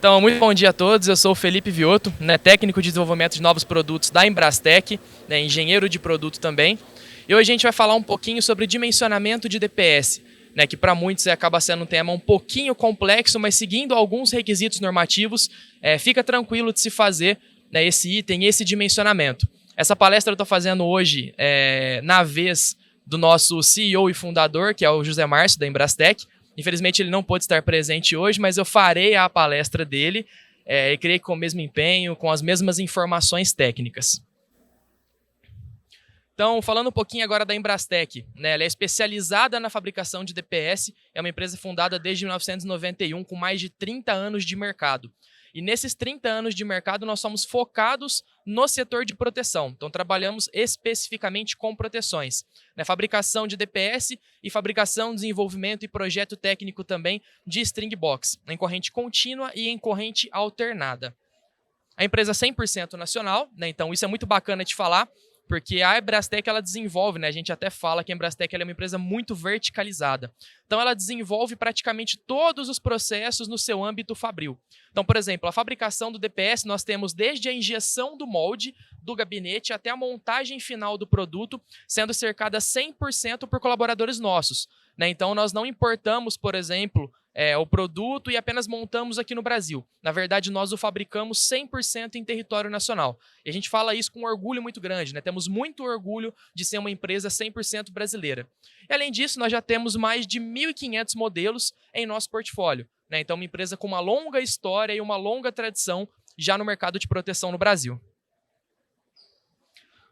Então, muito bom dia a todos. Eu sou o Felipe Viotto, técnico de desenvolvimento de novos produtos da Embrastec, engenheiro de produto também. E hoje a gente vai falar um pouquinho sobre dimensionamento de DPS, que para muitos acaba sendo um tema um pouquinho complexo, mas seguindo alguns requisitos normativos, fica tranquilo de se fazer esse item, esse dimensionamento. Essa palestra eu estou fazendo hoje na vez do nosso CEO e fundador, que é o José Márcio, da Embrastec. Infelizmente ele não pôde estar presente hoje, mas eu farei a palestra dele, e creio que com o mesmo empenho, com as mesmas informações técnicas. Então, falando um pouquinho agora da Embrastec, ela é especializada na fabricação de DPS, é uma empresa fundada desde 1991, com mais de 30 anos de mercado. E nesses 30 anos de mercado, nós somos focados no setor de proteção. Então, trabalhamos especificamente com proteções. Fabricação de DPS e fabricação, desenvolvimento e projeto técnico também de string box, em corrente contínua e em corrente alternada. A empresa é 100% nacional, então isso é muito bacana de falar, porque a Embrastec ela desenvolve, a gente até fala que a Embrastec ela é uma empresa muito verticalizada. Então ela desenvolve praticamente todos os processos no seu âmbito fabril. Então, por exemplo, a fabricação do DPS nós temos desde a injeção do molde do gabinete até a montagem final do produto, sendo cercada 100% por colaboradores nossos. Então nós não importamos, por exemplo, o produto e apenas montamos aqui no Brasil. Na verdade, nós o fabricamos 100% em território nacional. E a gente fala isso com um orgulho muito grande. Temos muito orgulho de ser uma empresa 100% brasileira. E além disso, nós já temos mais de 1.500 modelos em nosso portfólio. Então, uma empresa com uma longa história e uma longa tradição já no mercado de proteção no Brasil.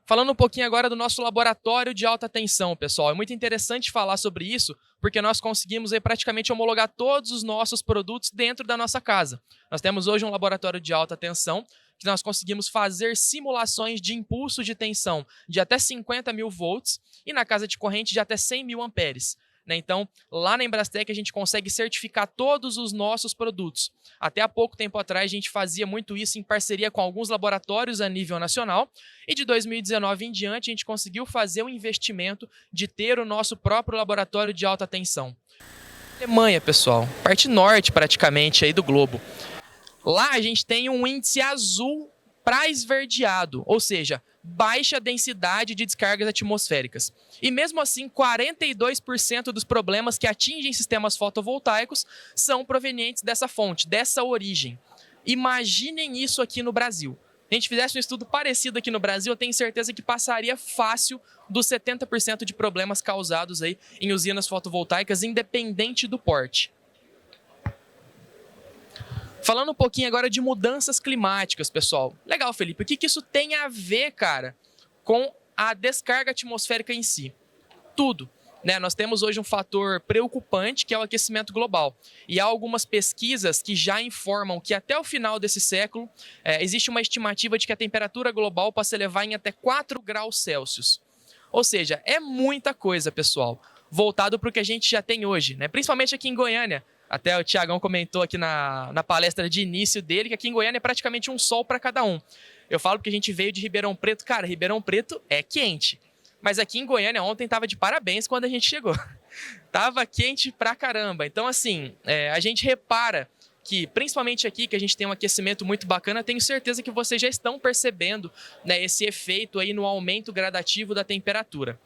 Falando um pouquinho agora do nosso laboratório de alta tensão, pessoal. É muito interessante falar sobre isso, porque nós conseguimos praticamente homologar todos os nossos produtos dentro da nossa casa. Nós temos hoje um laboratório de alta tensão, que nós conseguimos fazer simulações de impulso de tensão de até 50 mil volts e na casa de corrente de até 100 mil amperes. Então, lá na Embrastec a gente consegue certificar todos os nossos produtos. Até há pouco tempo atrás a gente fazia muito isso em parceria com alguns laboratórios a nível nacional e de 2019 em diante a gente conseguiu fazer o investimento de ter o nosso próprio laboratório de alta tensão. Alemanha, pessoal, parte norte praticamente aí do globo. Lá a gente tem um índice azul para esverdeado, ou seja, baixa densidade de descargas atmosféricas. E mesmo assim, 42% dos problemas que atingem sistemas fotovoltaicos são provenientes dessa fonte, dessa origem. Imaginem isso aqui no Brasil. Se a gente fizesse um estudo parecido aqui no Brasil, eu tenho certeza que passaria fácil dos 70% de problemas causados aí em usinas fotovoltaicas, independente do porte. Falando um pouquinho agora de mudanças climáticas, pessoal. Legal, Felipe. O que isso tem a ver, cara, com a descarga atmosférica em si? Tudo. Nós temos hoje um fator preocupante, que é o aquecimento global. E há algumas pesquisas que já informam que até o final desse século existe uma estimativa de que a temperatura global possa elevar em até 4 graus Celsius. Ou seja, é muita coisa, pessoal, voltado para o que a gente já tem hoje, principalmente aqui em Goiânia. Até o Tiagão comentou aqui na palestra de início dele que aqui em Goiânia é praticamente um sol para cada um. Eu falo porque a gente veio de Ribeirão Preto. Cara, Ribeirão Preto é quente. Mas aqui em Goiânia ontem estava de parabéns quando a gente chegou. Tava quente pra caramba. Então, assim, a gente repara que, principalmente aqui, que a gente tem um aquecimento muito bacana, tenho certeza que vocês já estão percebendo esse efeito aí no aumento gradativo da temperatura.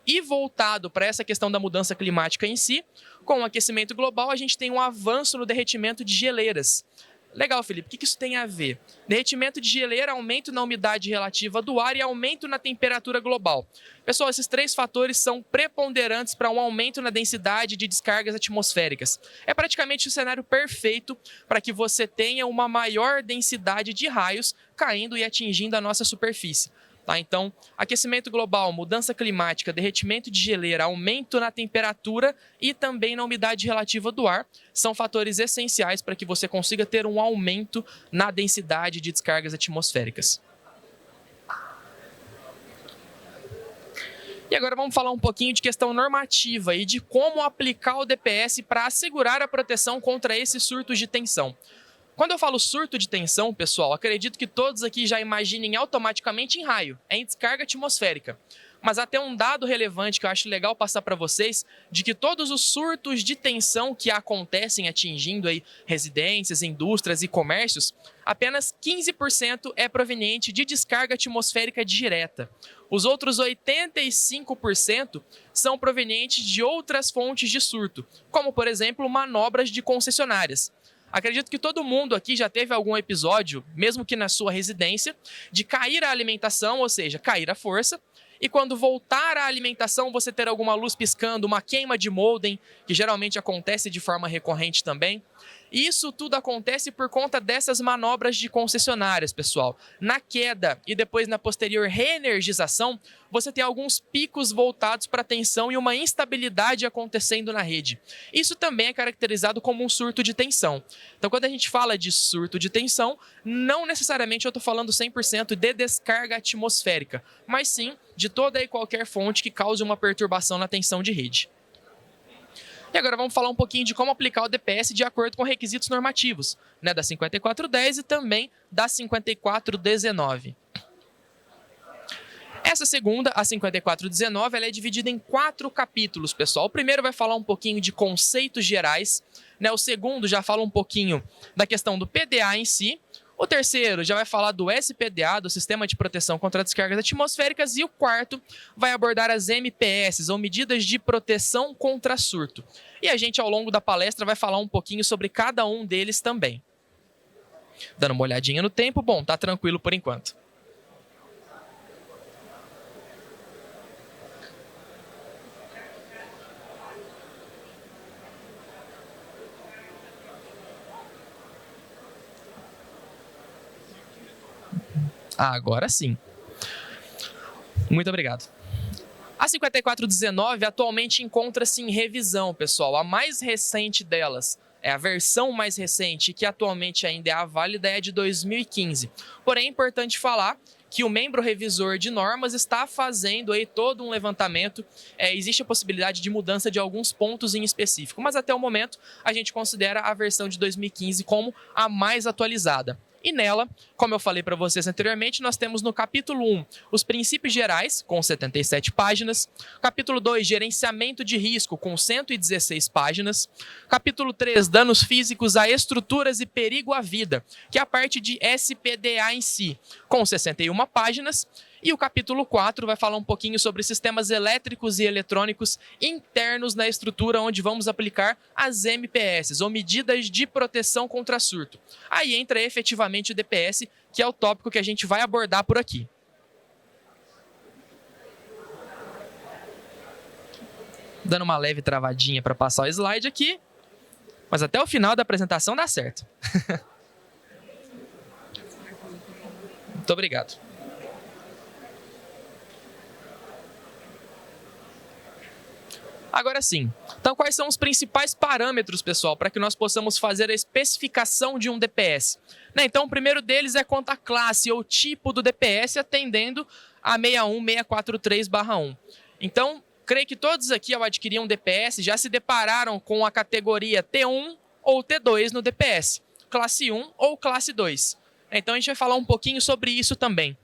E voltado para essa questão da mudança climática em si, com o aquecimento global, a gente tem um avanço no derretimento de geleiras. Legal, Felipe, o que isso tem a ver? Derretimento de geleira, aumento na umidade relativa do ar e aumento na temperatura global. Pessoal, esses 3 fatores são preponderantes para um aumento na densidade de descargas atmosféricas. É praticamente o cenário perfeito para que você tenha uma maior densidade de raios caindo e atingindo a nossa superfície. Então, aquecimento global, mudança climática, derretimento de geleira, aumento na temperatura e também na umidade relativa do ar são fatores essenciais para que você consiga ter um aumento na densidade de descargas atmosféricas. E agora vamos falar um pouquinho de questão normativa e de como aplicar o DPS para assegurar a proteção contra esses surtos de tensão. Quando eu falo surto de tensão, pessoal, acredito que todos aqui já imaginem automaticamente em raio, em descarga atmosférica. Mas até um dado relevante que eu acho legal passar para vocês, de que todos os surtos de tensão que acontecem atingindo aí residências, indústrias e comércios, apenas 15% é proveniente de descarga atmosférica direta. Os outros 85% são provenientes de outras fontes de surto, como, por exemplo, manobras de concessionárias. Acredito que todo mundo aqui já teve algum episódio, mesmo que na sua residência, de cair a alimentação, ou seja, cair a força, e quando voltar à alimentação você ter alguma luz piscando, uma queima de modem, que geralmente acontece de forma recorrente também. E isso tudo acontece por conta dessas manobras de concessionárias, pessoal. Na queda e depois na posterior reenergização, você tem alguns picos voltados para a tensão e uma instabilidade acontecendo na rede. Isso também é caracterizado como um surto de tensão. Então, quando a gente fala de surto de tensão, não necessariamente eu estou falando 100% de descarga atmosférica, mas sim de toda e qualquer fonte que cause uma perturbação na tensão de rede. E agora vamos falar um pouquinho de como aplicar o DPS de acordo com requisitos normativos, né, da 5410 e também da 5419. Essa segunda, a 5419, ela é dividida em 4 capítulos, pessoal. O primeiro vai falar um pouquinho de conceitos gerais, né? O segundo já fala um pouquinho da questão do PDA em si. O terceiro já vai falar do SPDA, do Sistema de Proteção contra Descargas Atmosféricas, e o quarto vai abordar as MPS, ou Medidas de Proteção contra Surto. E a gente, ao longo da palestra, vai falar um pouquinho sobre cada um deles também. Dando uma olhadinha no tempo, bom, tá tranquilo por enquanto. Agora sim. Muito obrigado. A 5419 atualmente encontra-se em revisão, pessoal. A mais recente delas, a versão mais recente, que atualmente ainda é a válida, é de 2015. Porém, é importante falar que o membro revisor de normas está fazendo aí todo um levantamento. Existe a possibilidade de mudança de alguns pontos em específico, mas até o momento a gente considera a versão de 2015 como a mais atualizada. E nela, como eu falei para vocês anteriormente, nós temos no capítulo 1 os princípios gerais, com 77 páginas. Capítulo 2, gerenciamento de risco, com 116 páginas. Capítulo 3, danos físicos a estruturas e perigo à vida, que é a parte de SPDA em si, com 61 páginas. E o capítulo 4 vai falar um pouquinho sobre sistemas elétricos e eletrônicos internos na estrutura, onde vamos aplicar as MPS, ou Medidas de Proteção contra Surto. Aí entra efetivamente o DPS, que é o tópico que a gente vai abordar por aqui. Dando uma leve travadinha para passar o slide aqui, mas até o final da apresentação dá certo. Muito obrigado. Agora sim, então quais são os principais parâmetros, pessoal, para que nós possamos fazer a especificação de um DPS? Então, o primeiro deles é quanto à classe ou tipo do DPS, atendendo a 61643/1. Então, creio que todos aqui, ao adquirir um DPS, já se depararam com a categoria T1 ou T2 no DPS, classe 1 ou classe 2. Então, a gente vai falar um pouquinho sobre isso também.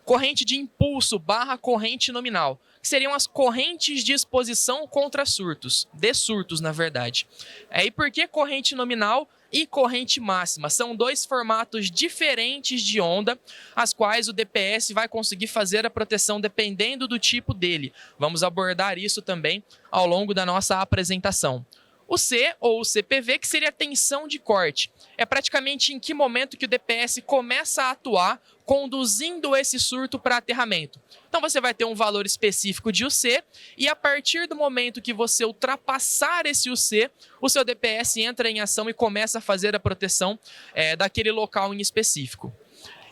Corrente de impulso / corrente nominal, que seriam as correntes de exposição contra surtos, de surtos, na verdade. E por que corrente nominal e corrente máxima? São dois formatos diferentes de onda, as quais o DPS vai conseguir fazer a proteção dependendo do tipo dele. Vamos abordar isso também ao longo da nossa apresentação. O C, ou o CPV, que seria a tensão de corte. É praticamente em que momento que o DPS começa a atuar, conduzindo esse surto para aterramento. Então você vai ter um valor específico de UC, e a partir do momento que você ultrapassar esse UC, o seu DPS entra em ação e começa a fazer a proteção daquele local em específico.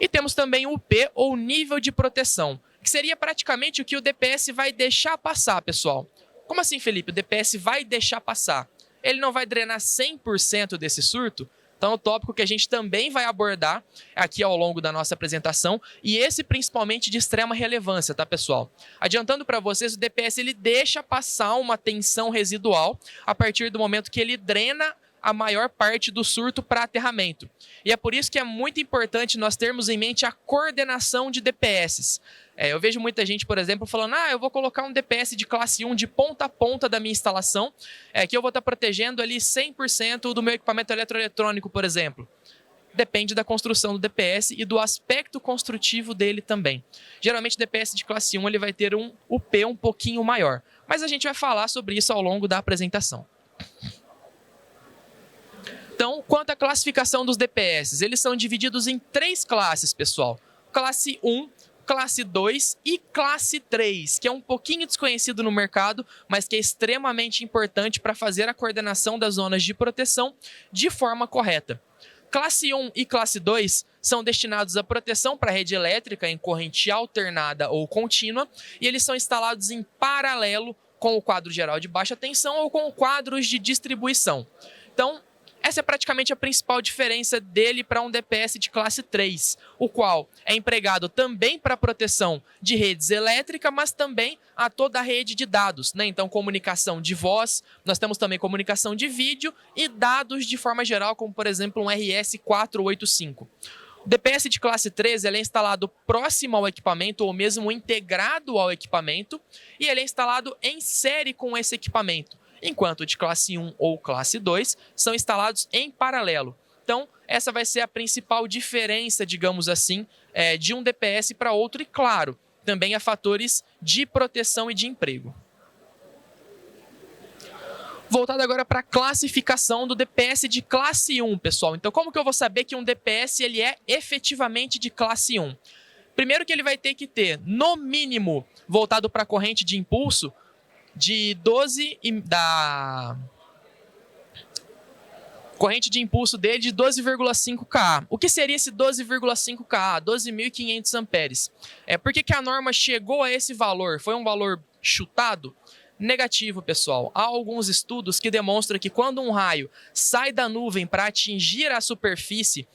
E temos também o P, ou nível de proteção, que seria praticamente o que o DPS vai deixar passar, pessoal. Como assim, Felipe? O DPS vai deixar passar? Ele não vai drenar 100% desse surto? Então, é um tópico que a gente também vai abordar aqui ao longo da nossa apresentação, e esse principalmente de extrema relevância, tá, pessoal? Adiantando para vocês, o DPS ele deixa passar uma tensão residual a partir do momento que ele drena a maior parte do surto para aterramento. E é por isso que é muito importante nós termos em mente a coordenação de DPS. Eu vejo muita gente, por exemplo, falando: eu vou colocar um DPS de classe 1 de ponta a ponta da minha instalação, que eu vou estar protegendo ali 100% do meu equipamento eletroeletrônico, por exemplo. Depende da construção do DPS e do aspecto construtivo dele também. Geralmente o DPS de classe 1 ele vai ter um UP um pouquinho maior, mas a gente vai falar sobre isso ao longo da apresentação. Então, quanto à classificação dos DPS, eles são divididos em 3 classes, pessoal. Classe 1, classe 2 e classe 3, que é um pouquinho desconhecido no mercado, mas que é extremamente importante para fazer a coordenação das zonas de proteção de forma correta. Classe 1 e classe 2 são destinados à proteção para a rede elétrica em corrente alternada ou contínua, e eles são instalados em paralelo com o quadro geral de baixa tensão ou com quadros de distribuição. Então, essa é praticamente a principal diferença dele para um DPS de classe 3, o qual é empregado também para proteção de redes elétricas, mas também a toda a rede de dados, né? Então, comunicação de voz, nós temos também comunicação de vídeo e dados de forma geral, como por exemplo um RS485. O DPS de classe 3 ele é instalado próximo ao equipamento ou mesmo integrado ao equipamento, e ele é instalado em série com esse equipamento, enquanto de classe 1 ou classe 2 são instalados em paralelo. Então, essa vai ser a principal diferença, digamos assim, de um DPS para outro, e claro, também há fatores de proteção e de emprego. Voltado agora para a classificação do DPS de classe 1, pessoal. Então, como que eu vou saber que um DPS ele é efetivamente de classe 1? Primeiro que ele vai ter que ter, no mínimo, voltado para a corrente de impulso, de 12 da corrente de impulso dele de 12,5 kA. O que seria esse 12,5 kA? 12.500 amperes. Por que a norma chegou a esse valor? Foi um valor chutado? Negativo, pessoal. Há alguns estudos que demonstram que quando um raio sai da nuvem para atingir a superfície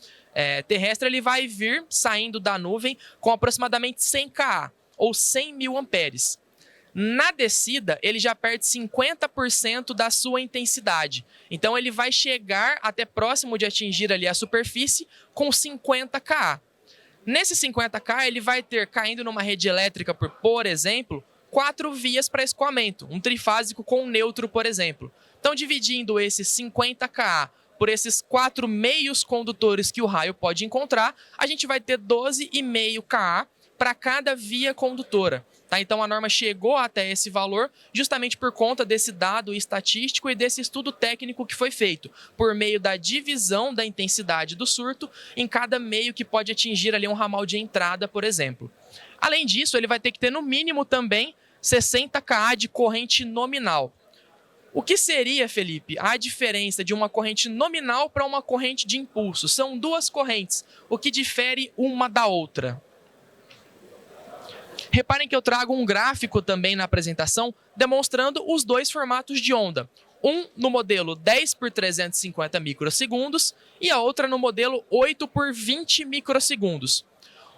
terrestre, ele vai vir saindo da nuvem com aproximadamente 100 kA, ou 100.000 amperes. Na descida, ele já perde 50% da sua intensidade. Então, ele vai chegar até próximo de atingir ali a superfície com 50 kA. Nesse 50 kA, ele vai ter, caindo numa rede elétrica, por exemplo, 4 vias para escoamento, um trifásico com um neutro, por exemplo. Então, dividindo esses 50 kA por esses 4 meios condutores que o raio pode encontrar, a gente vai ter 12,5 kA para cada via condutora. Tá? Então, a norma chegou até esse valor justamente por conta desse dado estatístico e desse estudo técnico que foi feito, por meio da divisão da intensidade do surto em cada meio que pode atingir ali um ramal de entrada, por exemplo. Além disso, ele vai ter que ter no mínimo também 60 kA de corrente nominal. O que seria, Felipe, a diferença de uma corrente nominal para uma corrente de impulso? São 2 correntes, o que difere uma da outra. Reparem que eu trago um gráfico também na apresentação demonstrando os 2 formatos de onda. Um no modelo 10 por 350 microsegundos e a outra no modelo 8 por 20 microsegundos.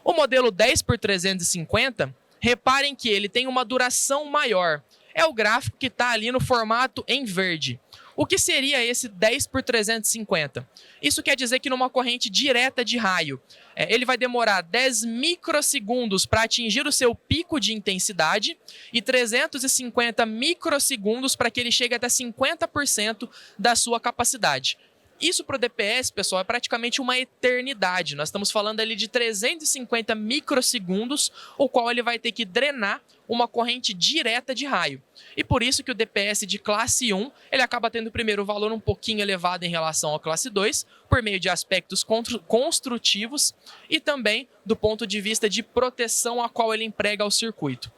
O modelo 10 por 350, reparem que ele tem uma duração maior. É o gráfico que está ali no formato em verde. O que seria esse 10 por 350? Isso quer dizer que numa corrente direta de raio, ele vai demorar 10 microsegundos para atingir o seu pico de intensidade e 350 microsegundos para que ele chegue até 50% da sua capacidade. Isso para o DPS, pessoal, é praticamente uma eternidade. Nós estamos falando ali de 350 microsegundos, o qual ele vai ter que drenar uma corrente direta de raio. E por isso que o DPS de classe 1, ele acaba tendo primeiro o valor um pouquinho elevado em relação à classe 2, por meio de aspectos construtivos e também do ponto de vista de proteção a qual ele emprega ao circuito.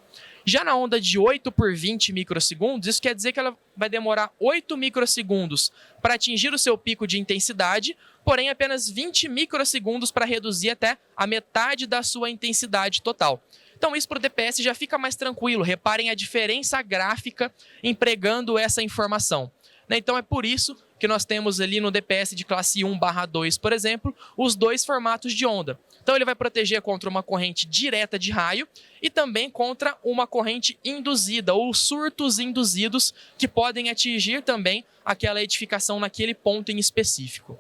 Já na onda de 8 por 20 microsegundos, isso quer dizer que ela vai demorar 8 microsegundos para atingir o seu pico de intensidade, porém apenas 20 microsegundos para reduzir até a metade da sua intensidade total. Então isso para o DPS já fica mais tranquilo, reparem a diferença gráfica empregando essa informação. Então é por isso que nós temos ali no DPS de classe 1/2, por exemplo, os dois formatos de onda. Então ele vai proteger contra uma corrente direta de raio e também contra uma corrente induzida ou surtos induzidos que podem atingir também aquela edificação naquele ponto em específico.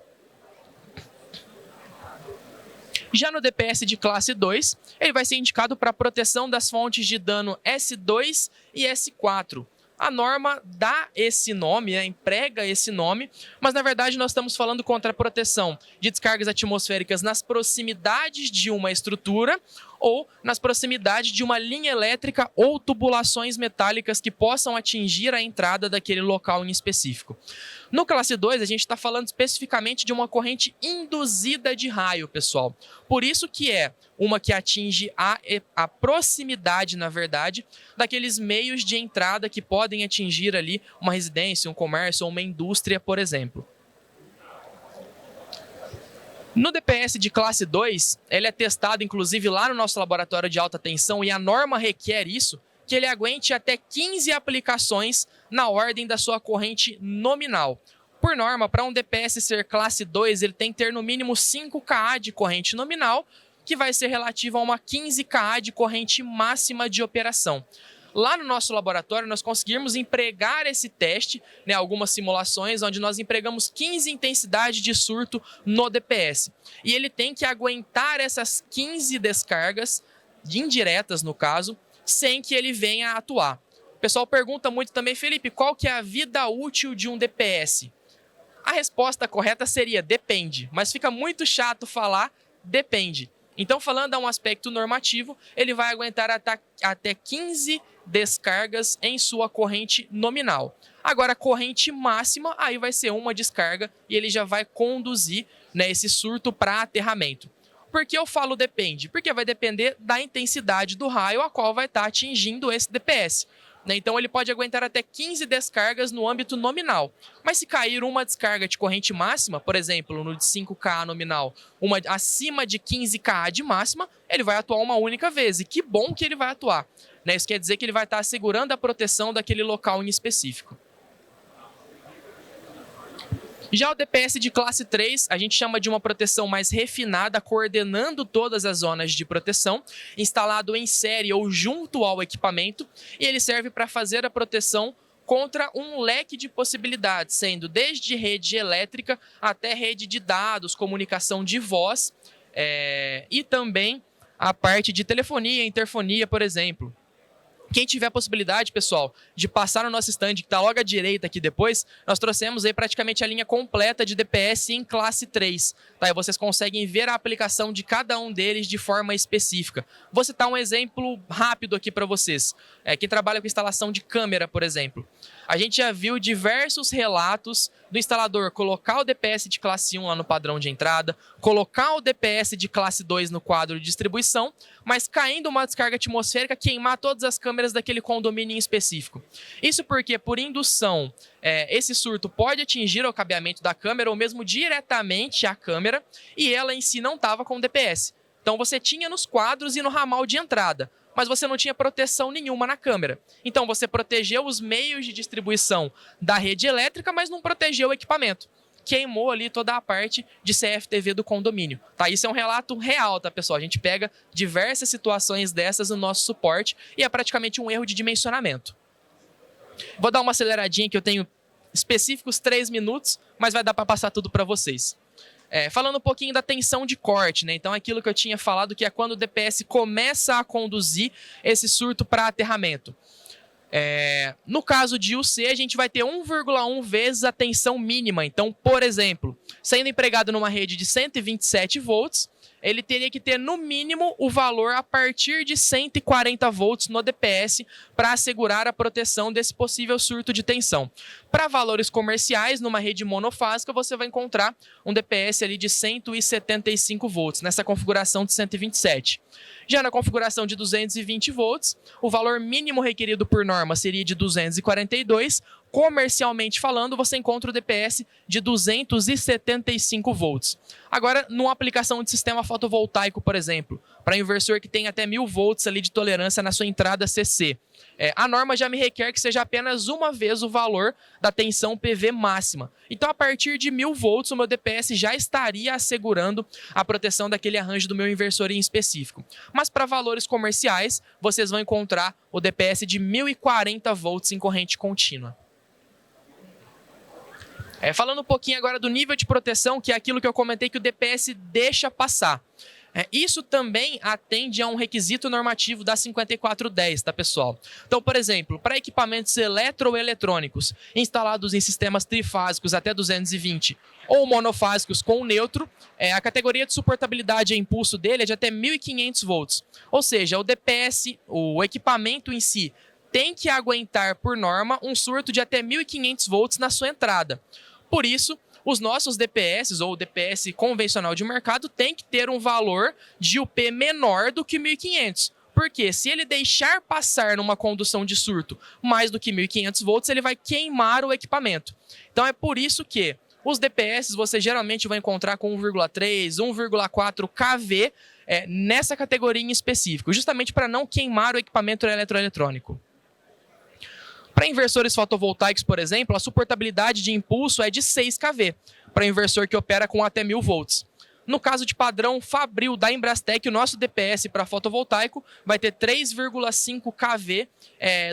Já no DPS de classe 2, ele vai ser indicado para proteção das fontes de dano S2 e S4. A norma dá esse nome, emprega esse nome, mas na verdade nós estamos falando contra a proteção de descargas atmosféricas nas proximidades de uma estrutura ou nas proximidades de uma linha elétrica ou tubulações metálicas que possam atingir a entrada daquele local em específico. No classe 2, a gente está falando especificamente de uma corrente induzida de raio, pessoal. Por isso que é uma que atinge a proximidade, na verdade, daqueles meios de entrada que podem atingir ali uma residência, um comércio ou uma indústria, por exemplo. No DPS de classe 2, ele é testado inclusive lá no nosso laboratório de alta tensão e a norma requer isso, que ele aguente até 15 aplicações na ordem da sua corrente nominal. Por norma, para um DPS ser classe 2, ele tem que ter no mínimo 5 kA de corrente nominal, que vai ser relativo a uma 15 kA de corrente máxima de operação. Lá no nosso laboratório, nós conseguimos empregar esse teste, algumas simulações, onde nós empregamos 15 intensidades de surto no DPS. E ele tem que aguentar essas 15 descargas, indiretas no caso, sem que ele venha a atuar. O pessoal pergunta muito também, Felipe, qual que é a vida útil de um DPS? A resposta correta seria depende, mas fica muito chato falar depende. Então, falando a um aspecto normativo, ele vai aguentar até 15 descargas em sua corrente nominal. Agora, a corrente máxima, aí vai ser uma descarga e ele já vai conduzir esse surto para aterramento. Por que eu falo depende? Porque vai depender da intensidade do raio a qual vai estar atingindo esse DPS. Então, ele pode aguentar até 15 descargas no âmbito nominal. Mas se cair uma descarga de corrente máxima, por exemplo, no de 5 kA nominal, uma acima de 15 kA de máxima, ele vai atuar uma única vez. E que bom que ele vai atuar. Isso quer dizer que ele vai estar assegurando a proteção daquele local em específico. Já o DPS de classe 3, a gente chama de uma proteção mais refinada, coordenando todas as zonas de proteção, instalado em série ou junto ao equipamento, e ele serve para fazer a proteção contra um leque de possibilidades, sendo desde rede elétrica até rede de dados, comunicação de voz, e também a parte de telefonia, interfonia, por exemplo. Quem tiver a possibilidade, pessoal, de passar no nosso stand, que está logo à direita aqui depois, nós trouxemos aí praticamente a linha completa de DPS em classe 3. Tá? E vocês conseguem ver a aplicação de cada um deles de forma específica. Vou citar um exemplo rápido aqui para vocês. Quem trabalha com instalação de câmera, por exemplo. A gente já viu diversos relatos do instalador colocar o DPS de classe 1 lá no padrão de entrada, colocar o DPS de classe 2 no quadro de distribuição, mas caindo uma descarga atmosférica, queimar todas as câmeras daquele condomínio em específico. Isso porque, por indução, esse surto pode atingir o cabeamento da câmera ou mesmo diretamente a câmera e ela em si não estava com DPS. Então você tinha nos quadros e no ramal de entrada, mas você não tinha proteção nenhuma na câmera. Então você protegeu os meios de distribuição da rede elétrica, mas não protegeu o equipamento. Queimou ali toda a parte de CFTV do condomínio. Tá? Isso é um relato real, tá, pessoal? A gente pega diversas situações dessas no nosso suporte e é praticamente um erro de dimensionamento. Vou dar uma aceleradinha que eu tenho específicos 3 minutos, mas vai dar para passar tudo para vocês. Falando um pouquinho da tensão de corte, então aquilo que eu tinha falado que é quando o DPS começa a conduzir esse surto para aterramento. No caso de UC, a gente vai ter 1,1 vezes a tensão mínima. Então, por exemplo, sendo empregado numa rede de 127 volts, ele teria que ter no mínimo o valor a partir de 140 volts no DPS para assegurar a proteção desse possível surto de tensão. Para valores comerciais, numa rede monofásica, você vai encontrar um DPS ali de 175 volts, nessa configuração de 127. Já na configuração de 220 volts, o valor mínimo requerido por norma seria de 242. Comercialmente falando, você encontra o DPS de 275 volts. Agora, numa aplicação de sistema fotovoltaico, por exemplo, para inversor que tem até 1000 volts ali de tolerância na sua entrada CC. A norma já me requer que seja apenas uma vez o valor da tensão PV máxima. Então, a partir de 1000 volts, o meu DPS já estaria assegurando a proteção daquele arranjo do meu inversor em específico. Mas para valores comerciais, vocês vão encontrar o DPS de 1040 volts em corrente contínua. Falando um pouquinho agora do nível de proteção, que é aquilo que eu comentei que o DPS deixa passar. Isso também atende a um requisito normativo da 5410, tá, pessoal? Então, por exemplo, para equipamentos eletroeletrônicos instalados em sistemas trifásicos até 220 ou monofásicos com neutro, a categoria de suportabilidade a impulso dele é de até 1500 volts. Ou seja, o DPS, o equipamento em si, tem que aguentar, por norma, um surto de até 1500 volts na sua entrada. Por isso, os nossos DPS, ou DPS convencional de mercado, tem que ter um valor de UP menor do que 1500. Porque se ele deixar passar numa condução de surto mais do que 1500 volts, ele vai queimar o equipamento. Então é por isso que os DPS você geralmente vai encontrar com 1,3, 1,4 kV nessa categoria em específico, justamente para não queimar o equipamento eletroeletrônico. Para inversores fotovoltaicos, por exemplo, a suportabilidade de impulso é de 6 kV, para inversor que opera com até 1000 volts. No caso de padrão Fabril da Embrastec, o nosso DPS para fotovoltaico vai ter 3,5 kV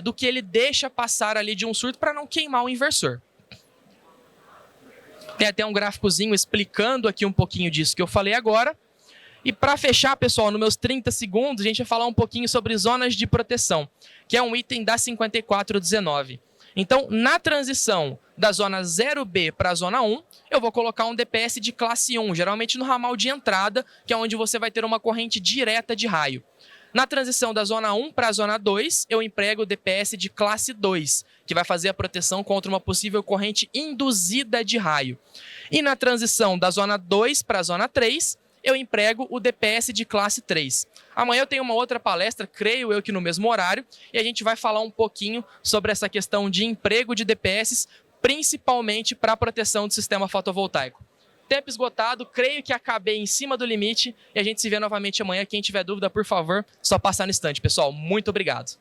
do que ele deixa passar ali de um surto para não queimar o inversor. Tem até um gráficozinho explicando aqui um pouquinho disso que eu falei agora. E para fechar, pessoal, nos meus 30 segundos, a gente vai falar um pouquinho sobre zonas de proteção, que é um item da 5419. Então, na transição da zona 0B para a zona 1, eu vou colocar um DPS de classe 1, geralmente no ramal de entrada, que é onde você vai ter uma corrente direta de raio. Na transição da zona 1 para a zona 2, eu emprego o DPS de classe 2, que vai fazer a proteção contra uma possível corrente induzida de raio. E na transição da zona 2 para a zona 3, eu emprego o DPS de classe 3. Amanhã eu tenho uma outra palestra, creio eu que no mesmo horário, e a gente vai falar um pouquinho sobre essa questão de emprego de DPS, principalmente para a proteção do sistema fotovoltaico. Tempo esgotado, creio que acabei em cima do limite, e a gente se vê novamente amanhã. Quem tiver dúvida, por favor, só passar no instante. Pessoal, muito obrigado.